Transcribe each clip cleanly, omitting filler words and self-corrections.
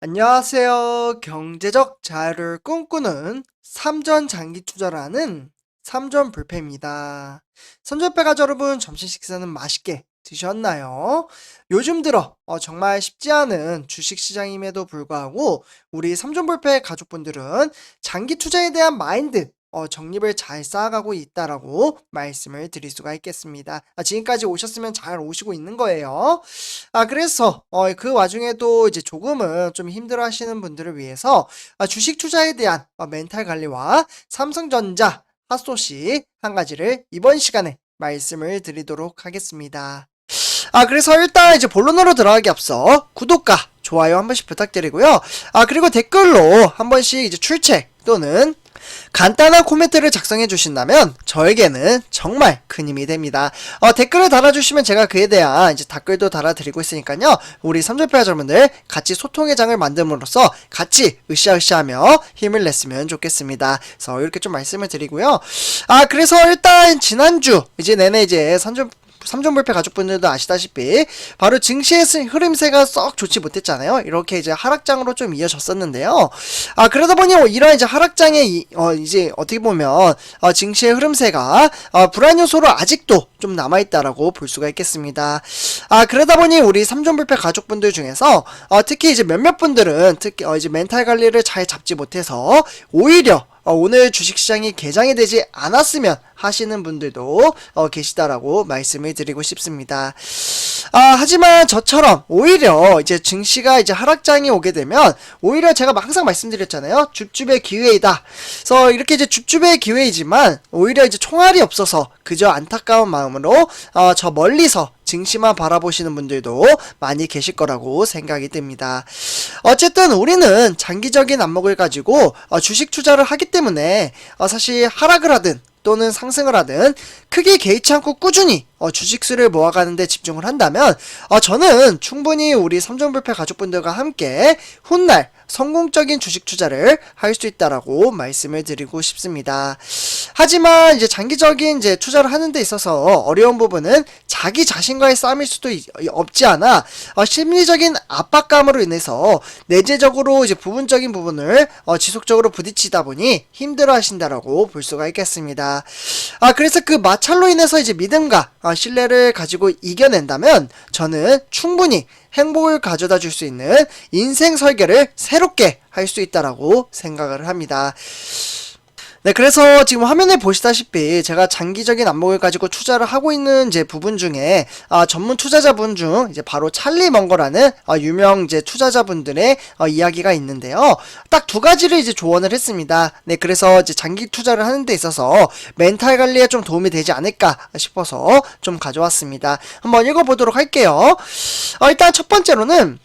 안녕하세요. 경제적 자유를 꿈꾸는 삼전 장기 투자라는 삼전 불패입니다. 삼전패가족 여러분, 점심 식사는 맛있게 드셨나요? 요즘 들어 정말 쉽지 않은 주식시장임에도 불구하고 우리 삼전불패 가족분들은 장기 투자에 대한 마인드 정립을 잘 쌓아가고 있다라고 말씀을 드릴 수가 있겠습니다. 지금까지 오셨으면 잘 오시고 있는 거예요. 그래서 그 와중에도 이제 조금은 좀 힘들어 하시는 분들을 위해서 주식 투자에 대한 멘탈 관리와 삼성전자, 핫소식 한 가지를 이번 시간에 말씀을 드리도록 하겠습니다. 그래서 일단 이제 본론으로 들어가기 앞서 구독과 좋아요 한 번씩 부탁드리고요. 그리고 댓글로 한 번씩 이제 출첵 또는 간단한 코멘트를 작성해 주신다면 저에게는 정말 큰 힘이 됩니다. 댓글을 달아주시면 제가 그에 대한 이제 댓글도 달아드리고 있으니까요. 우리 삼전패 여러분들 같이 소통의 장을 만듦으로써 같이 으쌰으쌰하며 힘을 냈으면 좋겠습니다. 그래서 이렇게 좀 말씀을 드리고요. 그래서 일단 지난주 이제 내내 이제 삼전불패 가족분들도 아시다시피 바로 증시의 흐름세가 썩 좋지 못했잖아요. 이렇게 이제 하락장으로 좀 이어졌었는데요. 그러다 보니 이런 이제 하락장에 이제 어떻게 보면 증시의 흐름세가 불안 요소로 아직도 좀 남아있다라고 볼 수가 있겠습니다. 그러다 보니 우리 삼전불패 가족분들 중에서 특히 이제 몇몇 분들은 특히 이제 멘탈 관리를 잘 잡지 못해서 오히려 오늘 주식시장이 개장이 되지 않았으면 하시는 분들도 계시다라고 말씀을 드리고 싶습니다. 하지만 저처럼 오히려 이제 증시가 이제 하락장이 오게 되면 오히려 제가 항상 말씀드렸잖아요. 줍줍의 기회이다. 그래서 이렇게 이제 줍줍의 기회이지만 오히려 이제 총알이 없어서 그저 안타까운 마음으로 저 멀리서 증시만 바라보시는 분들도 많이 계실 거라고 생각이 듭니다. 어쨌든 우리는 장기적인 안목을 가지고 주식 투자를 하기 때문에 사실 하락을 하든 또는 상승을 하든 크게 개의치 않고 꾸준히 주식수를 모아가는 데 집중을 한다면 저는 충분히 우리 삼전불패 가족분들과 함께 훗날 성공적인 주식 투자를 할 수 있다라고 말씀을 드리고 싶습니다. 하지만 이제 장기적인 이제 투자를 하는 데 있어서 어려운 부분은 자기 자신과의 싸움일 수도 없지 않아 심리적인 압박감으로 인해서 내재적으로 이제 부분적인 부분을 지속적으로 부딪히다 보니 힘들어 하신다라고 볼 수가 있겠습니다. 그래서 그 마찰로 인해서 이제 믿음과 신뢰를 가지고 이겨낸다면 저는 충분히 행복을 가져다 줄 수 있는 인생 설계를 새롭게 할 수 있다라고 생각을 합니다. 네, 그래서 지금 화면에 보시다시피 제가 장기적인 안목을 가지고 투자를 하고 있는 이제 부분 중에 전문 투자자분 중 이제 바로 찰리 먼거라는 유명 이제 투자자분들의 이야기가 있는데요. 딱 두 가지를 이제 조언을 했습니다. 네, 그래서 이제 장기 투자를 하는 데 있어서 멘탈 관리에 좀 도움이 되지 않을까 싶어서 좀 가져왔습니다. 한번 읽어보도록 할게요. 일단 첫 번째로는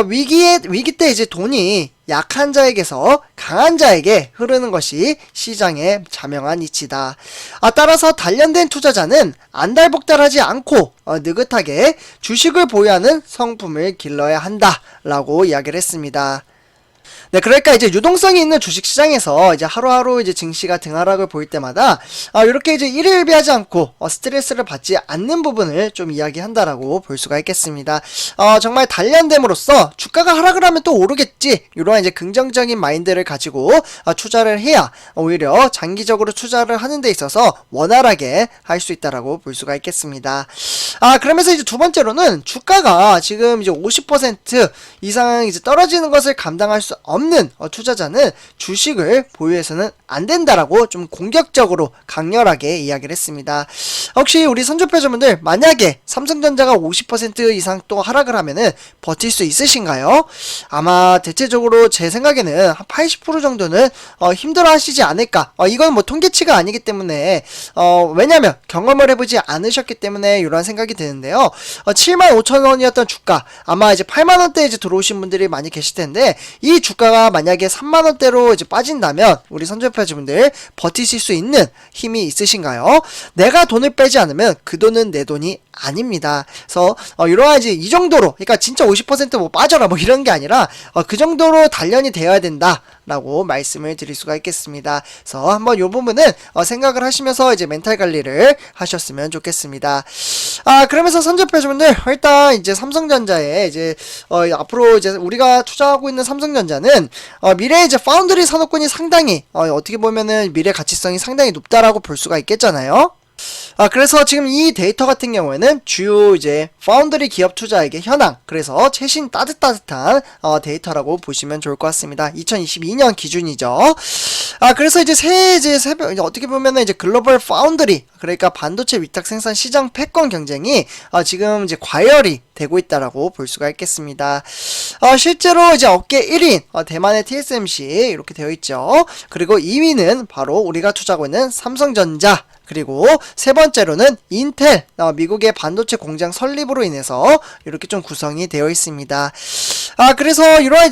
위기 때 이제 돈이 약한 자에게서 강한 자에게 흐르는 것이 시장의 자명한 이치다. 따라서 단련된 투자자는 안달복달하지 않고 느긋하게 주식을 보유하는 성품을 길러야 한다 라고 이야기를 했습니다. 네, 그러니까 이제 유동성이 있는 주식시장에서 이제 하루하루 이제 증시가 등하락을 보일 때마다 이렇게 이제 일일비하지 않고 스트레스를 받지 않는 부분을 좀 이야기한다라고 볼 수가 있겠습니다. 정말 단련됨으로써 주가가 하락을 하면 또 오르겠지, 이러한 이제 긍정적인 마인드를 가지고 투자를 해야 오히려 장기적으로 투자를 하는 데 있어서 원활하게 할 수 있다라고 볼 수가 있겠습니다. 그러면서 이제 두 번째로는 주가가 지금 이제 50% 이상 이제 떨어지는 것을 감당할 수 없는 투자자는 주식을 보유해서는 안 된다라고 좀 공격적으로 강렬하게 이야기를 했습니다. 혹시 우리 선조표자분들 만약에 삼성전자가 50% 이상 또 하락을 하면은 버틸 수 있으신가요? 아마 대체적으로 제 생각에는 한 80% 정도는 힘들어 하시지 않을까. 이건 뭐 통계치가 아니기 때문에 왜냐면 경험을 해보지 않으셨기 때문에 이런 생각이 드는데요. 75,000원이었던 주가 아마 이제 8만원대 이제 들어오신 분들이 많이 계실 텐데, 이 주가가 만약에 3만원대로 이제 빠진다면 우리 선조표자분들 버티실 수 있는 힘이 있으신가요? 내가 돈을 빼지 않으면 그 돈은 내 돈이 아닙니다. 그래서 이러한 이제 이 정도로, 그러니까 진짜 50% 뭐 빠져라 뭐 이런 게 아니라 그 정도로 단련이 되어야 된다 라고 말씀을 드릴 수가 있겠습니다. 그래서 한번 요 부분은 생각을 하시면서 이제 멘탈 관리를 하셨으면 좋겠습니다. 그러면서 선접해주분들 일단 이제 삼성전자에 이제 앞으로 이제 우리가 투자하고 있는 삼성전자는 미래에 이제 파운드리 산업군이 상당히 어떻게 보면은 미래 가치성이 상당히 높다라고 볼 수가 있겠잖아요. 그래서 지금 이 데이터 같은 경우에는 주요 이제 파운드리 기업 투자에게 현황, 그래서 최신 따뜻한 데이터라고 보시면 좋을 것 같습니다. 2022년 기준이죠. 그래서 이제 어떻게 보면은 이제 글로벌 파운드리, 그러니까 반도체 위탁 생산 시장 패권 경쟁이 지금 이제 과열이 되고 있다라고 볼 수가 있겠습니다. 실제로 이제 업계 1위인 대만의 TSMC 이렇게 되어 있죠. 그리고 2위는 바로 우리가 투자하고 있는 삼성전자, 그리고 세 번째로는 인텔, 미국의 반도체 공장 설립으로 인해서 이렇게 좀 구성이 되어 있습니다. 그래서 이러한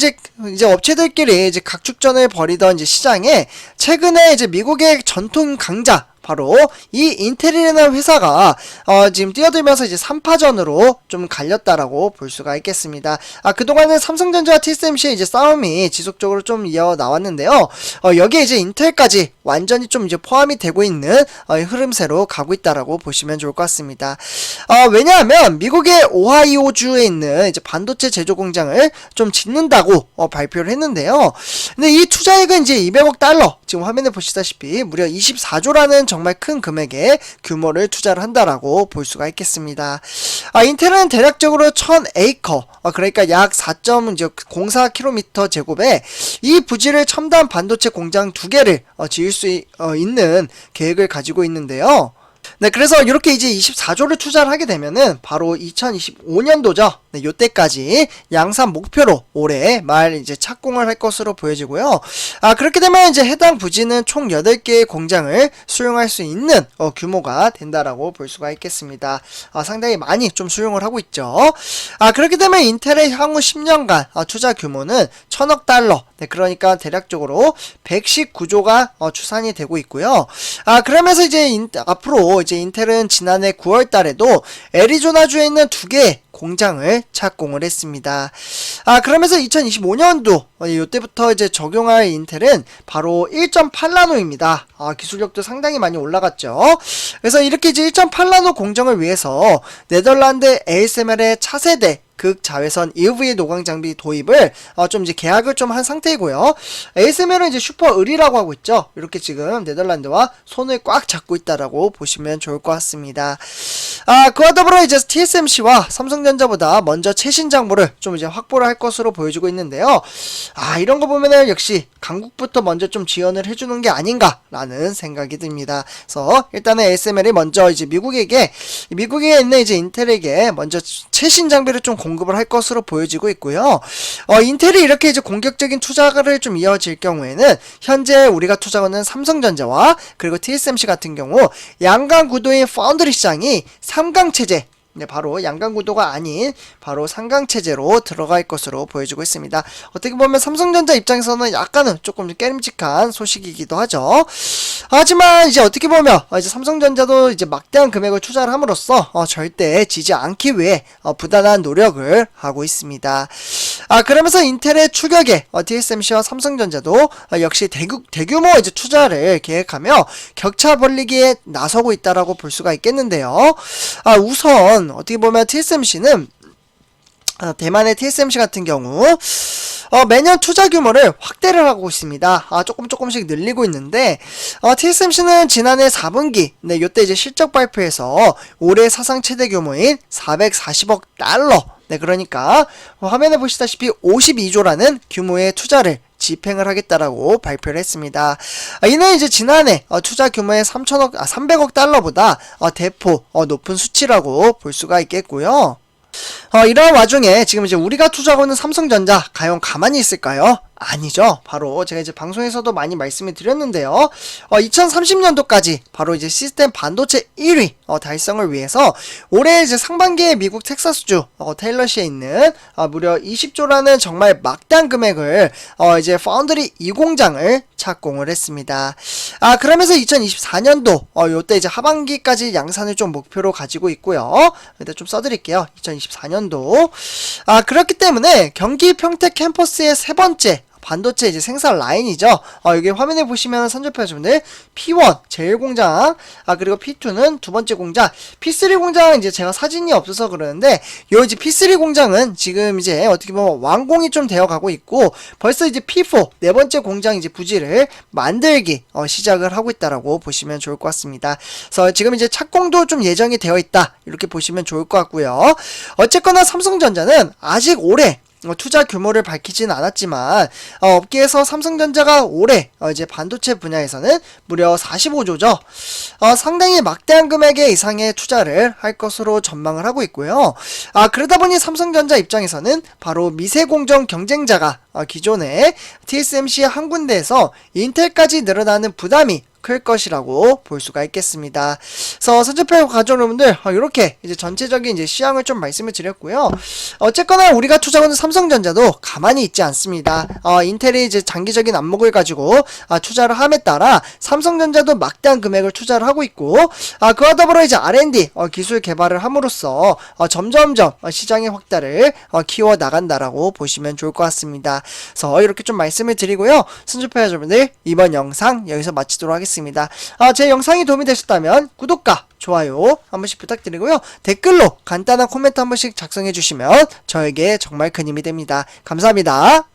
이제 업체들끼리 이제 각축전을 벌이던 이제 시장에 최근에 이제 미국의 전통 강자, 바로 이 인텔이라는 회사가 지금 뛰어들면서 이제 3파전으로 좀 갈렸다라고 볼 수가 있겠습니다. 그동안은 삼성전자와 TSMC의 이제 싸움이 지속적으로 좀 이어 나왔는데요. 여기에 이제 인텔까지 완전히 좀 이제 포함이 되고 있는 흐름세로 가고 있다라고 보시면 좋을 것 같습니다. 왜냐하면 미국의 오하이오주에 있는 이제 반도체 제조 공장을 좀 짓는다고 발표를 했는데요. 근데 이 투자액은 이제 200억 달러, 지금 화면에 보시다시피 무려 24조라는 정말 큰 금액의 규모를 투자를 한다라고 볼 수가 있겠습니다. 인텔은 대략적으로 1000에이커, 그러니까 약 4.04km 제곱에 이 부지를 첨단 반도체 공장 2개를 지을 수 있는 계획을 가지고 있는데요. 네, 그래서 이렇게 이제 24조를 투자를 하게 되면은 바로 2025년도죠. 네, 요때까지 양산 목표로 올해 말 이제 착공을 할 것으로 보여지고요. 그렇게 되면 이제 해당 부지는 총 8개의 공장을 수용할 수 있는 규모가 된다라고 볼 수가 있겠습니다. 상당히 많이 좀 수용을 하고 있죠. 그렇게 되면 인텔의 향후 10년간 투자 규모는 1000억 달러, 네, 그러니까 대략적으로 119조가 추산이 되고 있고요. 그러면서 이제 앞으로 이제 인텔은 지난해 9월 달에도 애리조나주에 있는 2개의 공장을 착공을 했습니다. 그러면서 2025년도 이때부터 이제 적용할 인텔은 바로 1.8나노입니다. 기술력도 상당히 많이 올라갔죠. 그래서 이렇게 이제 1.8나노 공정을 위해서 네덜란드 ASML의 차세대 극자외선 EUV 노광 장비 도입을 좀 이제 계약을 좀 한 상태이고요. ASML은 이제 슈퍼 을이라고 하고 있죠. 이렇게 지금 네덜란드와 손을 꽉 잡고 있다라고 보시면 좋을 것 같습니다. 그와 더불어 이제 TSMC와 삼성전자보다 먼저 최신 장비를 좀 이제 확보를 할 것으로 보여지고 있는데요. 이런 거 보면은 역시 강국부터 먼저 좀 지원을 해주는 게 아닌가라는 생각이 듭니다. 그래서 일단은 ASML이 먼저 이제 미국에 있는 이제 인텔에게 먼저 최신 장비를 좀 공급을 할 것으로 보여지고 있고요. 인텔이 이렇게 이제 공격적인 투자를 좀 이어질 경우에는 현재 우리가 투자하는 삼성전자와 그리고 TSMC 같은 경우 양강 구도인 파운드리 시장이 3강 체제, 네, 바로 양강 구도가 아닌 바로 상강 체제로 들어갈 것으로 보여지고 있습니다. 어떻게 보면 삼성전자 입장에서는 약간은 조금 깨름직한 소식이기도 하죠. 하지만 이제 어떻게 보면 이제 삼성전자도 이제 막대한 금액을 투자를 함으로써 절대 지지 않기 위해 부단한 노력을 하고 있습니다. 그러면서 인텔의 추격에 TSMC와 삼성전자도 역시 대규모 이제 투자를 계획하며 격차 벌리기에 나서고 있다라고 볼 수가 있겠는데요. 우선 어떻게 보면 TSMC는 대만의 TSMC 같은 경우 매년 투자 규모를 확대를 하고 있습니다. 조금씩 늘리고 있는데 TSMC는 지난해 4분기 요때 이제 실적 발표에서 올해 사상 최대 규모인 440억 달러, 네, 그러니까 화면에 보시다시피 52조라는 규모의 투자를 집행을 하겠다라고 발표를 했습니다. 이는 이제 지난해 투자 규모의 300억 달러보다 대폭 높은 수치라고 볼 수가 있겠고요. 이런 와중에 지금 이제 우리가 투자하고 있는 삼성전자 과연 가만히 있을까요? 아니죠. 바로 제가 이제 방송에서도 많이 말씀을 드렸는데요. 2030년도까지 바로 이제 시스템 반도체 1위 달성을 위해서 올해 이제 상반기에 미국 텍사스주 테일러시에 있는 무려 20조라는 정말 막대한 금액을 이제 파운드리 2공장을 착공을 했습니다. 그러면서 2024년도 요때 이제 하반기까지 양산을 좀 목표로 가지고 있고요. 일단 좀 써드릴게요. 2024년도 그렇기 때문에 경기 평택 캠퍼스의 세 번째 반도체 이제 생산 라인이죠. 여기 화면에 보시면 선접해주분들 P1 제일 공장, 그리고 P2는 두 번째 공장, P3 공장 이제 제가 사진이 없어서 그러는데 요 이제 P3 공장은 지금 이제 어떻게 보면 완공이 좀 되어 가고 있고 벌써 이제 P4 네 번째 공장 이제 부지를 만들기 시작을 하고 있다라고 보시면 좋을 것 같습니다. 그래서 지금 이제 착공도 좀 예정이 되어 있다 이렇게 보시면 좋을 것 같고요. 어쨌거나 삼성전자는 아직 올해 투자 규모를 밝히진 않았지만 업계에서 삼성전자가 올해 이제 반도체 분야에서는 무려 45조죠. 상당히 막대한 금액의 이상의 투자를 할 것으로 전망을 하고 있고요. 그러다 보니 삼성전자 입장에서는 바로 미세공정 경쟁자가 기존의 TSMC 한 군데에서 인텔까지 늘어나는 부담이 클 것이라고 볼 수가 있겠습니다. 그래서 선제표 가족 여러분들 이렇게 이제 전체적인 이제 시향을 좀 말씀을 드렸고요. 어쨌거나 우리가 투자하는 삼성전자도 가만히 있지 않습니다. 인텔이 이제 장기적인 안목을 가지고 투자를 함에 따라 삼성전자도 막대한 금액을 투자를 하고 있고 그와 더불어 이제 R&D 기술 개발을 함으로써 점점점 시장의 확대를 키워 나간다라고 보시면 좋을 것 같습니다. 그래서 이렇게 좀 말씀을 드리고요. 선제표 여러분들 이번 영상 여기서 마치도록 하겠습니다. 제 영상이 도움이 되셨다면 구독과 좋아요 한 번씩 부탁드리고요. 댓글로 간단한 코멘트 한 번씩 작성해 주시면 저에게 정말 큰 힘이 됩니다. 감사합니다.